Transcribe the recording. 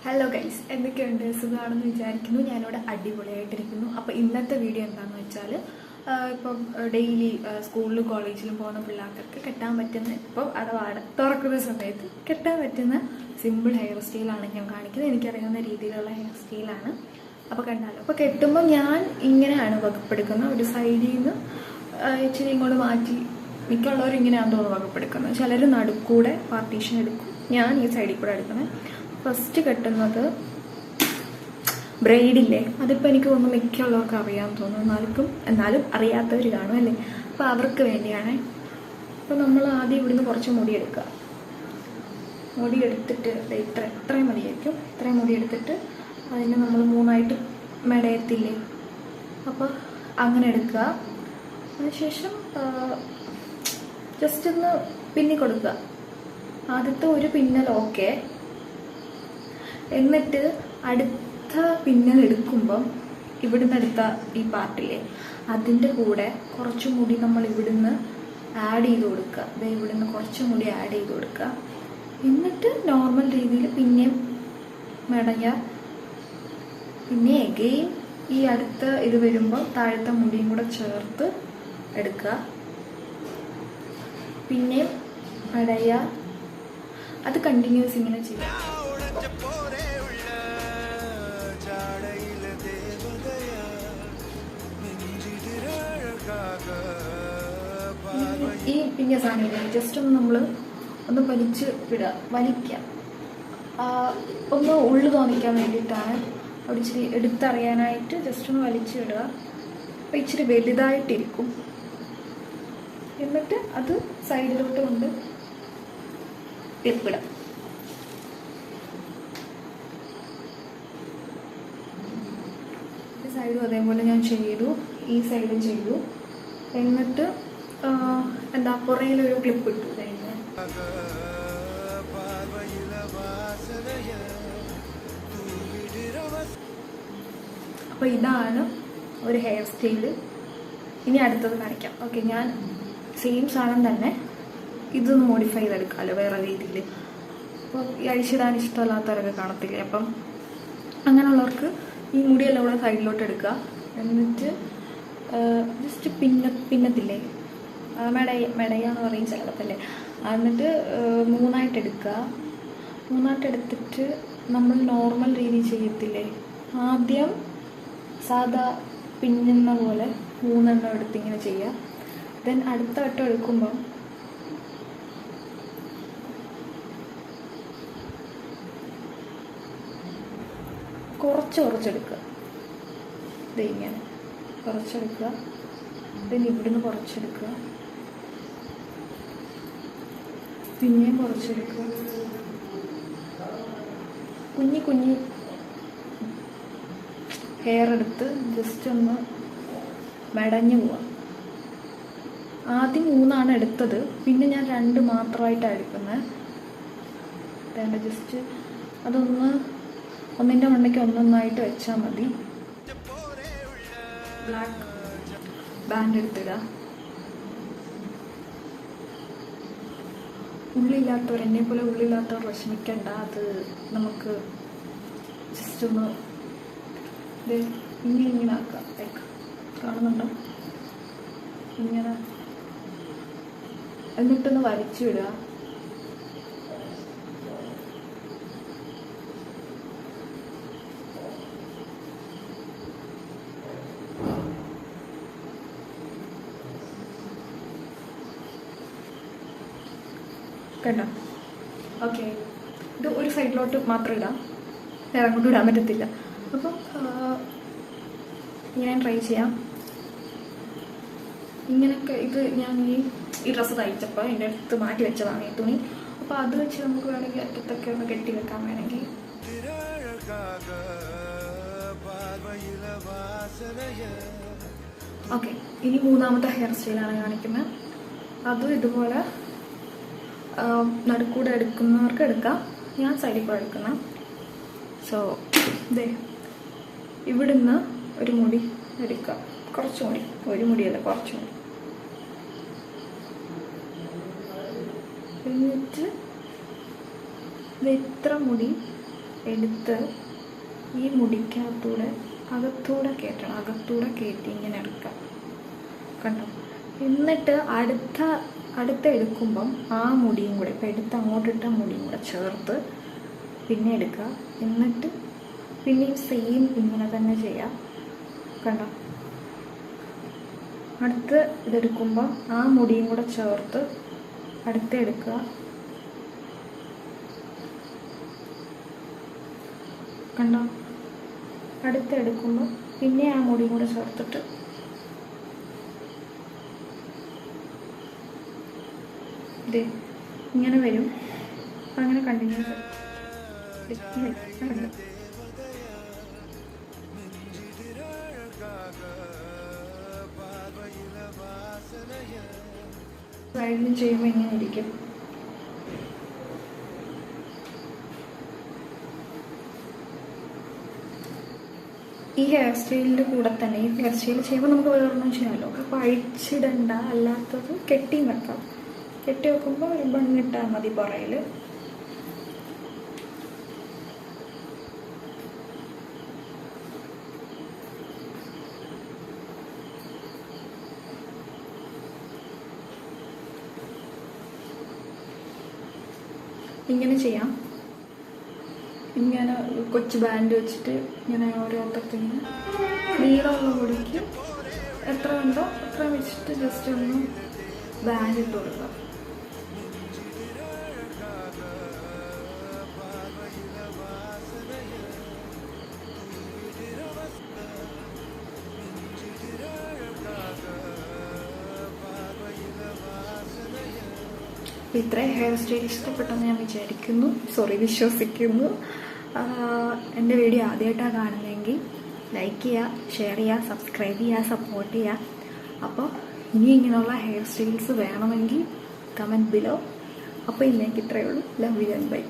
Hello guys, എന്തൊക്കെയുണ്ട്? സുഖമാണെന്ന് വിചാരിക്കുന്നു. ഞാനിവിടെ അടിപൊളിയായിട്ടിരിക്കുന്നു. അപ്പോൾ ഇന്നത്തെ വീഡിയോ എന്താണെന്ന് വെച്ചാൽ, ഇപ്പം ഡെയിലി സ്കൂളിലും കോളേജിലും പോകുന്ന പിള്ളേർക്കൊക്കെ കെട്ടാൻ പറ്റുന്ന, ഇപ്പോൾ അടവാട തുറക്കുന്ന സമയത്ത് കെട്ടാൻ പറ്റുന്ന സിമ്പിൾ ഹെയർ സ്റ്റൈലാണ് ഞാൻ കാണിക്കുന്നത്. എനിക്കറിയാവുന്ന രീതിയിലുള്ള ഹെയർ സ്റ്റൈലാണ്. അപ്പോൾ കണ്ടാലോ. അപ്പോൾ കെട്ടുമ്പോൾ ഞാൻ ഇങ്ങനെയാണ് വകുപ്പെടുക്കുന്നത്. ഒരു സൈഡിൽ നിന്ന് ഇച്ചിരി ഇങ്ങോട്ട് മാറ്റി, മിക്കുള്ളവർ ഇങ്ങനെയാണെന്ന് തോന്നുന്നു വകുപ്പെടുക്കുന്നത്. ചിലർ നടുക്കൂടെ പാർട്ടീഷൻ എടുക്കും, ഞാൻ ഈ സൈഡിൽ കൂടെ എടുക്കുന്നത്. ഫസ്റ്റ് കെട്ടുന്നത് ബ്രൈഡില്ലേ, അതിപ്പോൾ എനിക്ക് തോന്നുന്നു മിക്കുള്ളവർക്ക് അറിയാമെന്ന് തോന്നുന്നു. എന്നാലും അറിയാത്തവർ കാണും അല്ലേ. അപ്പോൾ അവർക്ക് വേണ്ടിയാണ്. അപ്പോൾ നമ്മൾ ആദ്യം ഇവിടുന്ന് കുറച്ച് മുടി എടുക്കുക. മുടി എടുത്തിട്ട് ഇത്രയും മതിയായിരിക്കും. ഇത്രയും മുടി എടുത്തിട്ട് അതിന് നമ്മൾ മൂന്നായിട്ട് മെടയത്തില്ലേ, അപ്പോൾ അങ്ങനെ എടുക്കുക. അതിനുശേഷം ജസ്റ്റ് ഒന്ന് പിന്നി കൊടുക്കുക. ആദ്യത്തെ ഒരു പിന്നൽ ഓക്കെ. എന്നിട്ട് അടുത്ത പിന്നൽ എടുക്കുമ്പം ഇവിടുന്ന് എടുത്ത ഈ പാർട്ടില്ലേ, അതിൻ്റെ കൂടെ കുറച്ച് മുടി നമ്മൾ ഇവിടുന്ന് ആഡ് ചെയ്ത് കൊടുക്കുക. അത് ഇവിടുന്ന് കുറച്ച് മുടി ആഡ് ചെയ്ത് കൊടുക്കുക. എന്നിട്ട് നോർമൽ രീതിയിൽ പിന്നെയും മെടയുക. പിന്നെ എഗെയിൻ ഈ അടുത്ത ഇത് വരുമ്പോൾ താഴത്തെ മുടിയും കൂടെ ചേർത്ത് എടുക്കുക. പിന്നെയും മെടയുക. അത് കണ്ടിന്യൂസ് ഇങ്ങനെ ചെയ്യുക. ഈ പിന്ന സാധനം ജസ്റ്റ് ഒന്ന് നമ്മൾ ഒന്ന് വലിച്ച് വിടുക, വലിക്കുക. ഒന്ന് ഉള്ളു തോന്നിക്കാൻ വേണ്ടിയിട്ടാണ്. അവിടെ ഇച്ചിരി എടുത്തറിയാനായിട്ട് ജസ്റ്റ് ഒന്ന് വലിച്ച് വിടുക. അപ്പം ഇച്ചിരി വലുതായിട്ടിരിക്കും. എന്നിട്ട് അത് സൈഡിലോട്ട് കൊണ്ട് ക്ലിപ്പിടാം. ഈ സൈഡും അതേപോലെ ഞാൻ ചെയ്തു, ഈ സൈഡും ചെയ്തു. എന്നിട്ട് എന്താ പുറയിലൊരു ക്ലിപ്പ് ഇട്ടു. അപ്പോൾ ഇതാണ് ഒരു ഹെയർ സ്റ്റൈല്. ഇനി അടുത്തത് കാണിക്കാം. ഓക്കെ, ഞാൻ സെയിം സാധനം തന്നെ ഇതൊന്ന് മോഡിഫൈ ചെയ്തെടുക്കാമല്ലോ വേറെ രീതിയിൽ. അപ്പോൾ ഈ അഴിച്ചിടാൻ ഇഷ്ടമല്ലാത്തവരൊക്കെ കാണത്തില്ലേ, അപ്പം അങ്ങനെയുള്ളവർക്ക് ഈ മുടിയെല്ലാം കൂടെ സൈഡിലോട്ട് എടുക്കുക. എന്നിട്ട് ജസ്റ്റ് പിന്നത്തില്ലേ, മെടയാന്ന് പറയും ചിലടത്തല്ലേ, എന്നിട്ട് മൂന്നായിട്ട് എടുക്കുക. മൂന്നായിട്ട് എടുത്തിട്ട് നമ്മൾ നോർമൽ രീതി ചെയ്യത്തില്ലേ, ആദ്യം സാധാ പിന്നുന്ന പോലെ 3 എണ്ണം എടുത്തിങ്ങനെ ചെയ്യുക. ദെൻ അടുത്ത വട്ടം എടുക്കുമ്പം കുറച്ചെടുക്കുക. ഇത് ഇങ്ങനെ കുറച്ചെടുക്കുക. പിന്നെ ഇവിടുന്ന് കുറച്ചെടുക്കുക, പിന്നെയും കുറച്ചെടുക്കുക. കുഞ്ഞി ഹെയർ എടുത്ത് ജസ്റ്റ് ഒന്ന് മെടഞ്ഞു പോവാം. ആദ്യം 3 എടുത്തത്, പിന്നെ ഞാൻ 2 മാത്രമായിട്ടാണ് എടുക്കുന്നത്. വേണ്ട, ജസ്റ്റ് അതൊന്ന് ഒന്നിൻ്റെ മണ്ടയ്ക്ക് ഒന്നൊന്നായിട്ട് വെച്ചാൽ മതി. Black band എടുത്തിടുക. ഉള്ളില്ലാത്തവർ, എന്നെ പോലെ ഉള്ളില്ലാത്തവർ വിഷമിക്കണ്ട. അത് നമുക്ക് ജസ്റ്റ് ഒന്ന് ഇങ്ങനെ ആക്കാം. ലൈക്ക് കാണുന്നുണ്ടോ, ഇങ്ങനെ. എന്നിട്ടൊന്ന് വലിച്ചു വിടുക. കണ്ടോ? ഓക്കെ, ഇത് ഒരു സൈഡിലോട്ട് മാത്രം ഇടാം, വേറെ അങ്ങോട്ട് ഇടാൻ പറ്റത്തില്ല. അപ്പം ഞാൻ ട്രൈ ചെയ്യാം. ഇങ്ങനെയൊക്കെ ഇത് ഞാൻ ഈ ഡ്രസ്സ് തയ്ച്ചപ്പോൾ എൻ്റെ അടുത്ത് മാറ്റി വെച്ചതാണ് ഈ തുണി. അപ്പോൾ അത് വെച്ച് നമുക്ക് വേണമെങ്കിൽ അറ്റത്തൊക്കെ ഒന്ന് കെട്ടി വെക്കാൻ വേണമെങ്കിൽ. ഓക്കെ, ഇനി 3ാമത്തെ ഹെയർ സ്റ്റൈലാണ് കാണിക്കുന്നത്. അതും ഇതുപോലെ നടുക്കൂടെ എടുക്കുന്നവർക്ക് എടുക്കാം, ഞാൻ സൈഡിൽ കൂടെ എടുക്കുന്ന. സോ ഇവിടുന്ന് ഒരു മുടി എടുക്കാം, കുറച്ച് മുടി, ഒരു മുടിയല്ല കുറച്ച് മുടി. എന്നിട്ട് ഇത്ര മുടി എടുത്ത് ഈ മുടിക്കകത്തൂടെ അകത്തൂടെ കയറ്റണം, അകത്തൂടെ കയറ്റി ഇങ്ങനെ എടുക്കാം, കണ്ടോ? എന്നിട്ട് അടുത്ത എടുക്കുമ്പം ആ മുടിയും കൂടെ, ഇപ്പം എടുത്ത് അങ്ങോട്ടിട്ട മുടിയും കൂടെ ചേർത്ത് പിന്നെ എടുക്കുക. എന്നിട്ട് പിന്നെയും സെയിം ഇങ്ങനെ തന്നെ ചെയ്യാം, കണ്ടോ? അടുത്ത് ഇതെടുക്കുമ്പോൾ ആ മുടിയും കൂടെ ചേർത്ത് അടുത്ത എടുക്കുക, കണ്ടോ? അടുത്ത് എടുക്കുമ്പോൾ പിന്നെ ആ മുടിയും കൂടെ ചേർത്തിട്ട് ഇത് ഇങ്ങനെ വരും. അങ്ങനെ കണ്ടിന്യൂസ് വൈകിയും ചെയ്യുമ്പോൾ ഇങ്ങനെ ഇരിക്കും. ഈ ഹെയർ സ്റ്റൈലിൻ്റെ കൂടെ തന്നെ ഈ ഹെയർ സ്റ്റൈൽ ചെയ്യുമ്പോൾ നമുക്ക് വേറൊന്നും ചെയ്യാമല്ലോ. അപ്പോൾ അഴിച്ചിടണ്ട, അല്ലാത്തത് കെട്ടിയും വെക്കാം. കെട്ടി വെക്കുമ്പോൾ ഒരു ബണ്ണിട്ടാൽ മതി പുറയിൽ. ഇങ്ങനെ ചെയ്യാം. ഇങ്ങനെ കൊച്ചു ബാൻഡ് വെച്ചിട്ട് ഇങ്ങനെ ഓരോരുത്തർക്കിങ്ങനെ നീളമുള്ള മുടിക്ക് എത്ര ഉണ്ടോ അത്ര വെച്ചിട്ട് ജസ്റ്റ് ഒന്ന് ബാൻഡ് ഇട്ട് കൊടുക്കുക. ഇത്രയും ഹെയർ സ്റ്റൈൽ ഇഷ്ടപ്പെട്ടെന്ന് ഞാൻ വിശ്വസിക്കുന്നു. എൻ്റെ വീഡിയോ ആദ്യമായിട്ടാണ് കാണുന്നതെങ്കിൽ ലൈക്ക് ചെയ്യുക, ഷെയർ ചെയ്യുക, സബ്സ്ക്രൈബ് ചെയ്യുക, സപ്പോർട്ട് ചെയ്യുക. അപ്പോൾ ഇനി ഇങ്ങനെയുള്ള ഹെയർ സ്റ്റൈൽസ് വേണമെങ്കിൽ കമൻറ്റ് ബിലോ. അപ്പോൾ ഇന്നേക്ക് ഇത്രയേ ഉള്ളൂ. Love you and by.